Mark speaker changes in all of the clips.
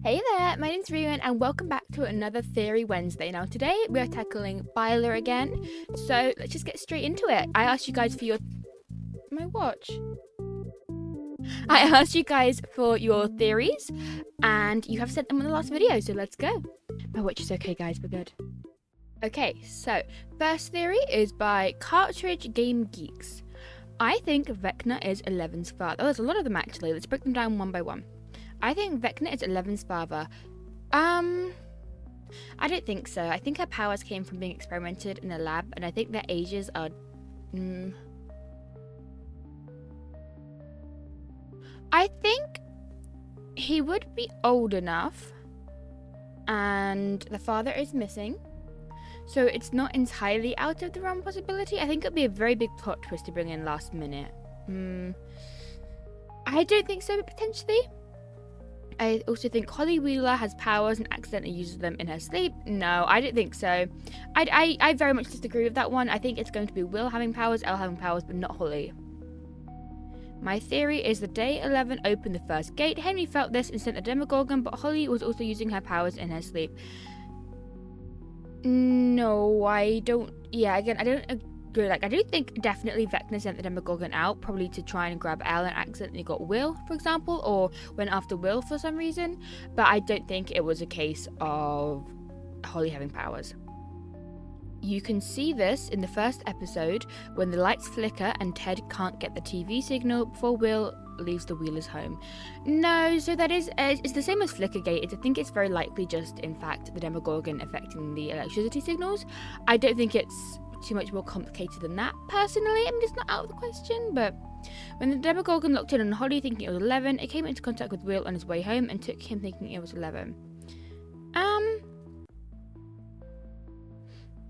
Speaker 1: Hey there, my name's Reewyn and welcome back to another Theory Wednesday. Now today we are tackling Byler again, so let's just get straight into it. I asked you guys for your... my watch. I asked you guys for your theories and you have sent them in the last video, so let's go. My watch is okay guys, we're good. Okay, so first theory is by Cartridge Game Geeks. I think Vecna is Eleven's father. Oh, there's a lot of them actually. Let's break them down one by one. I think Vecna is Eleven's father. I don't think so. I think her powers came from being experimented in a lab, and I think their ages are... I think he would be old enough, and the father is missing, so it's not entirely out of the realm possibility. I think it would be a very big plot twist to bring in last minute. I don't think so, but potentially. I also think Holly Wheeler has powers and accidentally uses them in her sleep. No, I don't think so. I very much disagree with that one. I think it's going to be Will having powers, Elle having powers, but not Holly. My theory is the day 11 opened the first gate, Henry felt this and sent a Demogorgon, but Holly was also using her powers in her sleep. No, I don't... Yeah, again, I don't agree. Like, I do think definitely Vecna sent the Demogorgon out, probably to try and grab Elle and accidentally got Will, for example, or went after Will for some reason, but I don't think it was a case of Holly having powers. You can see this in the first episode when the lights flicker and Ted can't get the TV signal before Will leaves the Wheelers' home. No, so that is it's the same as Flickergate. I think it's very likely just, in fact, the Demogorgon affecting the electricity signals. I don't think it's too much more complicated than that, personally. I mean, it's not out of the question, but when the Demogorgon locked in on Holly thinking it was 11, it came into contact with Will on his way home and took him thinking it was 11.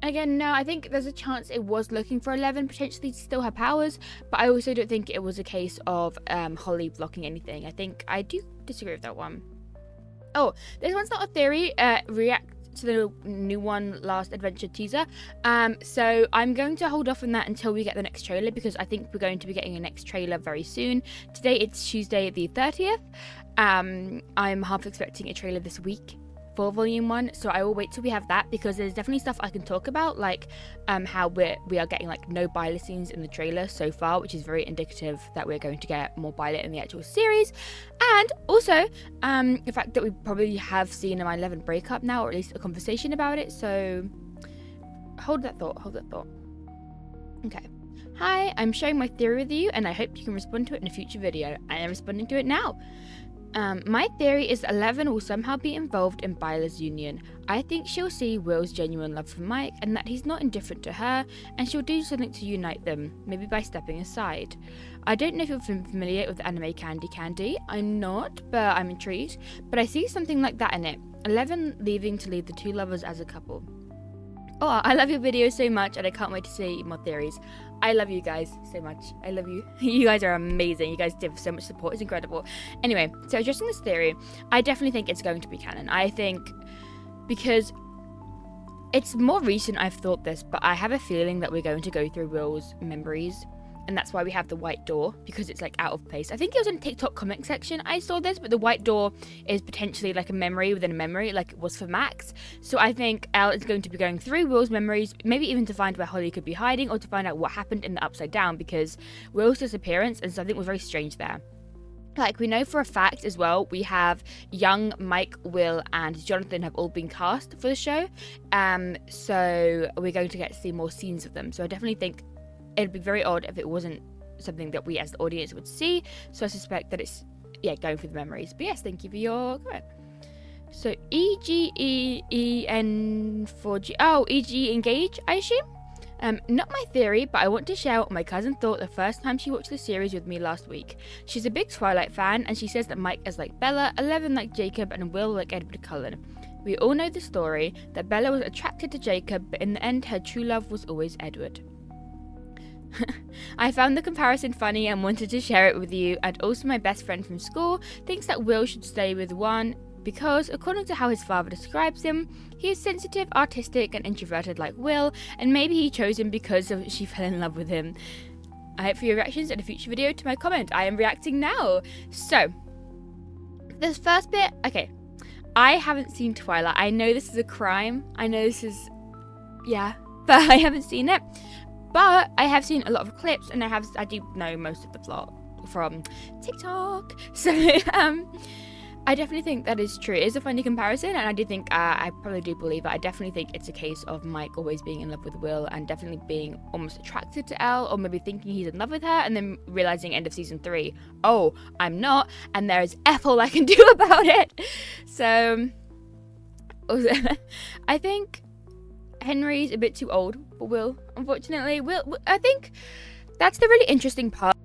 Speaker 1: Again, no, I think there's a chance it was looking for 11, potentially still have powers, but I also don't think it was a case of Holly blocking anything. I think I do disagree with that one. Oh, this one's not a theory. React to the new one, Last Adventure teaser. So I'm going to hold off on that until we get the next trailer, because I think we're going to be getting a next trailer very soon. Today it's Tuesday the 30th. I'm half expecting a trailer this week for Volume 1, so I will wait till we have that, because there's definitely stuff I can talk about, like how we are getting like no Byler scenes in the trailer so far, which is very indicative that we're going to get more Byler in the actual series, and also the fact that we probably have seen a 11 breakup now, or at least a conversation about it. So hold that thought. Okay. Hi, I'm sharing my theory with you, and I hope you can respond to it in a future video. I am responding to it now. My theory is that 11 will somehow be involved in Byler's union. I think she'll see Will's genuine love for Mike and that he's not indifferent to her, and she'll do something to unite them, maybe by stepping aside. I don't know if you're familiar with the anime Candy Candy. I'm not, but I'm intrigued. But I see something like that in it. 11 leaving to lead the two lovers as a couple. Oh, I love your videos so much, and I can't wait to see more theories. I love you guys so much. I love you. You guys are amazing. You guys give so much support. It's incredible. Anyway, so addressing this theory, I definitely think it's going to be canon. I think because it's more recent I've thought this, but I have a feeling that we're going to go through Will's memories. And that's why we have the white door, because it's like out of place. I think it was in TikTok comment section I saw this, but the white door is potentially like a memory within a memory, like it was for Max. So I think Elle is going to be going through Will's memories, maybe even to find where Holly could be hiding, or to find out what happened in the Upside Down, because Will's disappearance and something was very strange there. Like, we know for a fact as well, we have young Mike, Will, and Jonathan have all been cast for the show. So we're going to get to see more scenes of them. So I definitely think it'd be very odd if it wasn't something that we as the audience would see. So I suspect that it's, going through the memories. But yes, thank you for your comment. So EGEEN4G. Oh, EG Engage, I assume? Not my theory, but I want to share what my cousin thought the first time she watched the series with me last week. She's a big Twilight fan, and she says that Mike is like Bella, 11 like Jacob, and Will like Edward Cullen. We all know the story, that Bella was attracted to Jacob, but in the end her true love was always Edward. I found the comparison funny and wanted to share it with you, and also my best friend from school thinks that Will should stay with Juan because, according to how his father describes him, he is sensitive, artistic, and introverted like Will, and maybe he chose him because she fell in love with him. I hope for your reactions in a future video to my comment. I am reacting now. So, this first bit, okay. I haven't seen Twilight. I know this is a crime. I know this is, yeah, but I haven't seen it. But I have seen a lot of clips, and I do know most of the plot from TikTok. So I definitely think that is true. It is a funny comparison, and I do think, I probably do believe it. I definitely think it's a case of Mike always being in love with Will and definitely being almost attracted to Elle, or maybe thinking he's in love with her and then realizing end of season 3, oh, I'm not, and there's F all I can do about it. So I think Henry's a bit too old for Will, unfortunately. Will, I think that's the really interesting part.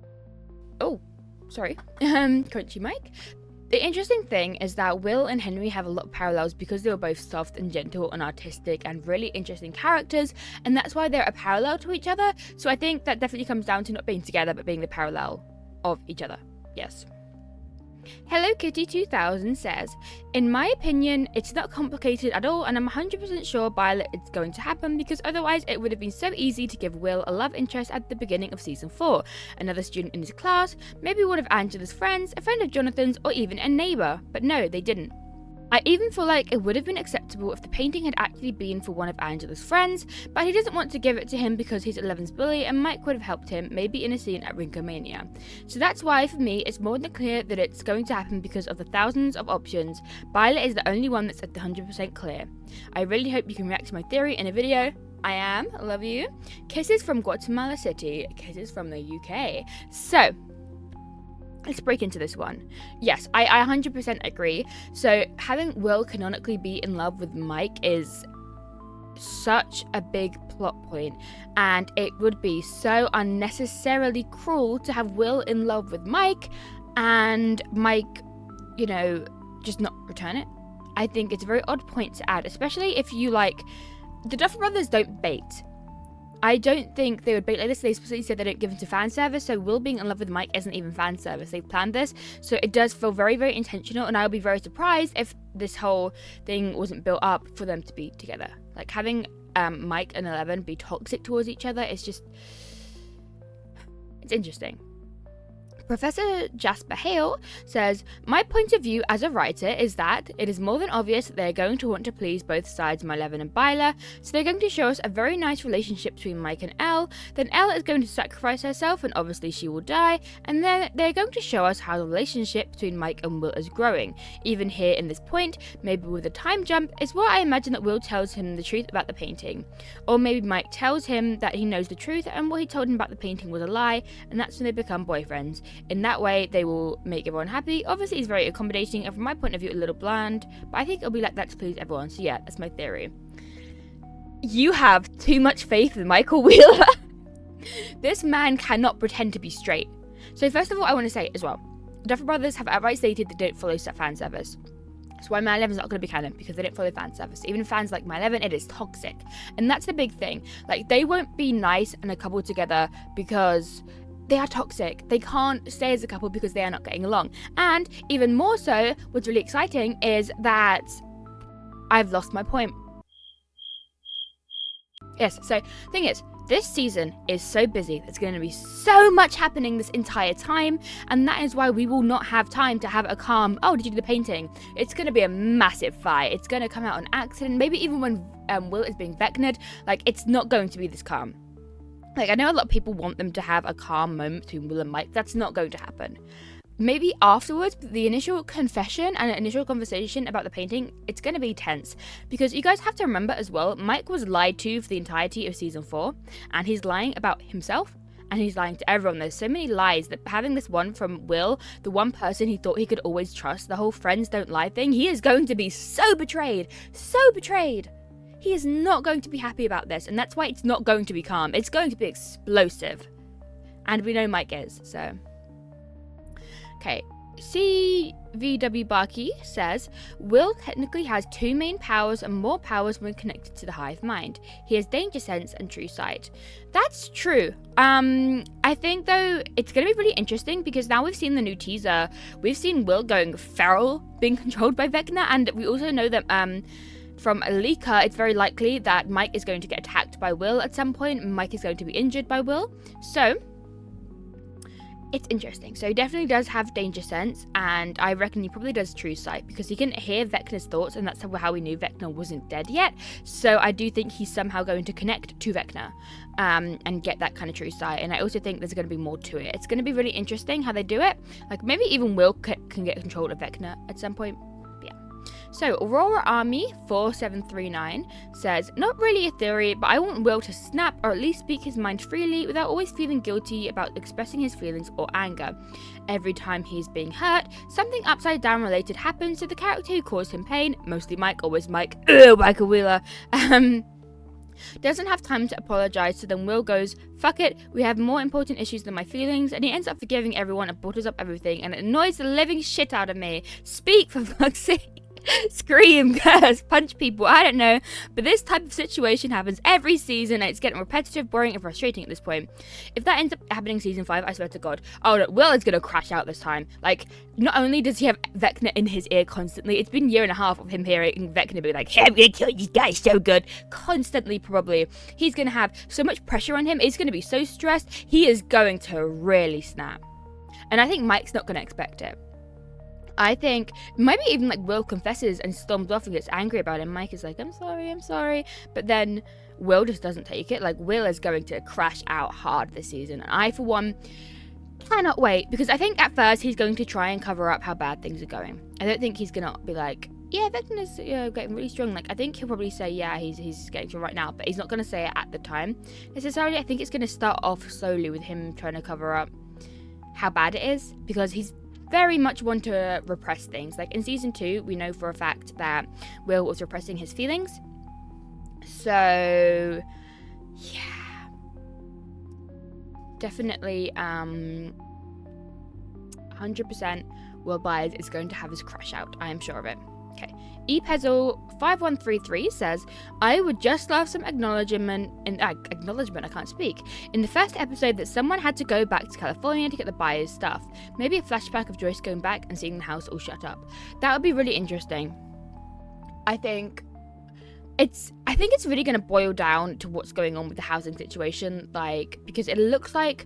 Speaker 1: Oh, sorry. Crunchy mic. The interesting thing is that Will and Henry have a lot of parallels because they were both soft and gentle and artistic and really interesting characters, and that's why they're a parallel to each other. So I think that definitely comes down to not being together but being the parallel of each other. Yes. Hello Kitty 2000 says, in my opinion, it's not complicated at all, and I'm 100% sure Byler is going to happen, because otherwise it would have been so easy to give Will a love interest at the beginning of season 4. Another student in his class, maybe one of Angela's friends, a friend of Jonathan's, or even a neighbour. But no, they didn't. I even feel like it would have been acceptable if the painting had actually been for one of Angela's friends, but he doesn't want to give it to him because he's 11's bully, and Mike would have helped him, maybe in a scene at Rinkomania. So that's why, for me, it's more than clear that it's going to happen because of the thousands of options. Byler is the only one that's at the 100% clear. I really hope you can react to my theory in a video. I am. Love you. Kisses from Guatemala City. Kisses from the UK. So let's break into this one. Yes, I 100% agree. So having Will canonically be in love with Mike is such a big plot point, and it would be so unnecessarily cruel to have Will in love with Mike and Mike, you know, just not return it. I think it's a very odd point to add, especially if you like, the Duffer Brothers don't bait. I don't think they would bait like this. They specifically said they don't give into fan service, so Will being in love with Mike isn't even fan service. They've planned this, so it does feel very, very intentional, and I'll be very surprised if this whole thing wasn't built up for them to be together. Like, having Mike and 11 be toxic towards each other is just, it's interesting. Professor Jasper Hale says, my point of view as a writer is that it is more than obvious that they're going to want to please both sides, Myleven and Byler, so they're going to show us a very nice relationship between Mike and Elle, then Elle is going to sacrifice herself and obviously she will die, and then they're going to show us how the relationship between Mike and Will is growing. Even here in this point, maybe with a time jump, is where I imagine that Will tells him the truth about the painting. Or maybe Mike tells him that he knows the truth and what he told him about the painting was a lie, and that's when they become boyfriends. In that way, they will make everyone happy. Obviously, he's very accommodating, and from my point of view, a little bland, but I think it'll be like that to please everyone. So yeah, that's my theory. You have too much faith in Michael Wheeler. This man cannot pretend to be straight. So first of all, I want to say as well, Duffer Brothers have outright stated they don't follow set fan service. That's why Myleven's not going to be canon, because they don't follow fan service. Even fans like Myleven, it is toxic. And that's the big thing. Like, they won't be nice and a couple together because they are toxic. They can't stay as a couple because they are not getting along. And even more so, what's really exciting is that I've lost my point. Yes, so thing is, this season is so busy. There's going to be so much happening this entire time, and that is why we will not have time to have a calm, oh, did you do the painting? It's going to be a massive fight. It's going to come out on accident. Maybe even when Will is being Vecna'd, like, it's not going to be this calm. Like, I know a lot of people want them to have a calm moment between Will and Mike. That's not going to happen. Maybe afterwards, the initial confession and initial conversation about the painting, it's going to be tense. Because you guys have to remember as well, Mike was lied to for the entirety of season 4. And he's lying about himself. And he's lying to everyone. There's so many lies that having this one from Will, the one person he thought he could always trust, the whole friends don't lie thing, he is going to be so betrayed. So betrayed. He is not going to be happy about this, and that's why it's not going to be calm. It's going to be explosive. And we know Mike is, so. Okay, CVW Barkey says, Will technically has 2 main powers and more powers when connected to the hive mind. He has danger sense and true sight. That's true. I think, though, it's going to be really interesting because now we've seen the new teaser. We've seen Will going feral, being controlled by Vecna, and we also know that, from a leaker, it's very likely that Mike is going to get attacked by Will at some point. Mike is going to be injured by Will. So, It's interesting. So he definitely does have danger sense, and I reckon he probably does true sight because he can hear Vecna's thoughts, and that's how we knew Vecna wasn't dead yet. So I do think he's somehow going to connect to Vecna and get that kind of true sight. And I also think there's going to be more to it. It's going to be really interesting how they do it. Like maybe even Will can get control of Vecna at some point. So, Aurora Army 4739 says, not really a theory, but I want Will to snap or at least speak his mind freely without always feeling guilty about expressing his feelings or anger. Every time he's being hurt, something upside down related happens to the character who caused him pain, mostly Mike, always Mike, Michael Wheeler, doesn't have time to apologize, so then Will goes, fuck it, we have more important issues than my feelings, and he ends up forgiving everyone and bottles up everything, and it annoys the living shit out of me. Speak, for fuck's sake. Scream, curse, punch people, I don't know, but this type of situation happens every season and it's getting repetitive, boring and frustrating at this point. If that ends up happening season 5, I swear to God, oh no, Will is gonna crash out this time. Like, not only does he have Vecna in his ear constantly, it's been a year and a half of him hearing Vecna be like, hey, I'm gonna kill you guys so good, constantly probably. He's gonna have so much pressure on him, he's gonna be so stressed, he is going to really snap. And I think Mike's not gonna expect it. I think maybe even like Will confesses and storms off and gets angry about it. Mike is like, I'm sorry. But then Will just doesn't take it. Like, Will is going to crash out hard this season. And I, for one, cannot wait. Because I think at first he's going to try and cover up how bad things are going. I don't think he's going to be like, yeah, Vecna's getting really strong. Like, I think he'll probably say, yeah, he's getting strong right now. But he's not going to say it at the time necessarily. I think it's going to start off slowly with him trying to cover up how bad it is. Because he's very much want to repress things. Like in season 2, we know for a fact that Will was repressing his feelings. So yeah, definitely 100% Will Byers is going to have his crash out. I am sure of it. Okay. ePezzle5133 says, I would just love some acknowledgement, I can't speak, in the first episode that someone had to go back to California to get the Byers stuff. Maybe a flashback of Joyce going back and seeing the house all shut up. That would be really interesting. I think it's really going to boil down to what's going on with the housing situation, like, because it looks like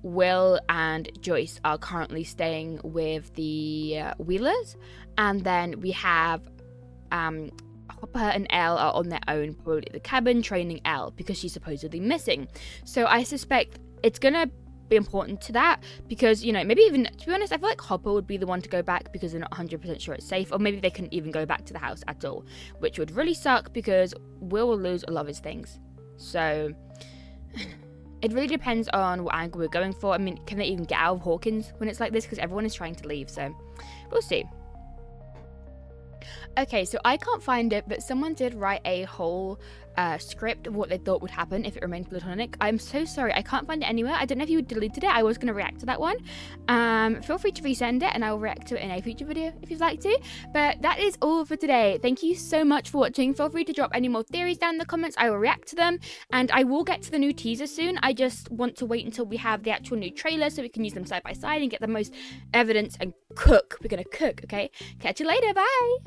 Speaker 1: Will and Joyce are currently staying with the Wheelers, and then we have Hopper and Elle are on their own, probably at the cabin, training Elle because she's supposedly missing. So I suspect it's gonna be important to that because, you know, maybe even, to be honest, I feel like Hopper would be the one to go back because they're not 100% sure it's safe, or maybe they couldn't even go back to the house at all, which would really suck because Will lose a lot of his things. So it really depends on what angle we're going for. I mean, can they even get out of Hawkins when it's like this? Because everyone is trying to leave, so we'll see. Okay, so I can't find it, but someone did write a whole script of what they thought would happen if it remained platonic. I'm so sorry, I can't find it anywhere. I don't know if you deleted it. I was going to react to that one. Feel free to resend it and I'll react to it in a future video if you'd like to. But that is all for today. Thank you so much for watching. Feel free to drop any more theories down in the comments. I will react to them, and I will get to the new teaser soon. I just want to wait until we have the actual new trailer so we can use them side by side and get the most evidence and cook. We're going to cook, okay? Catch you later. Bye!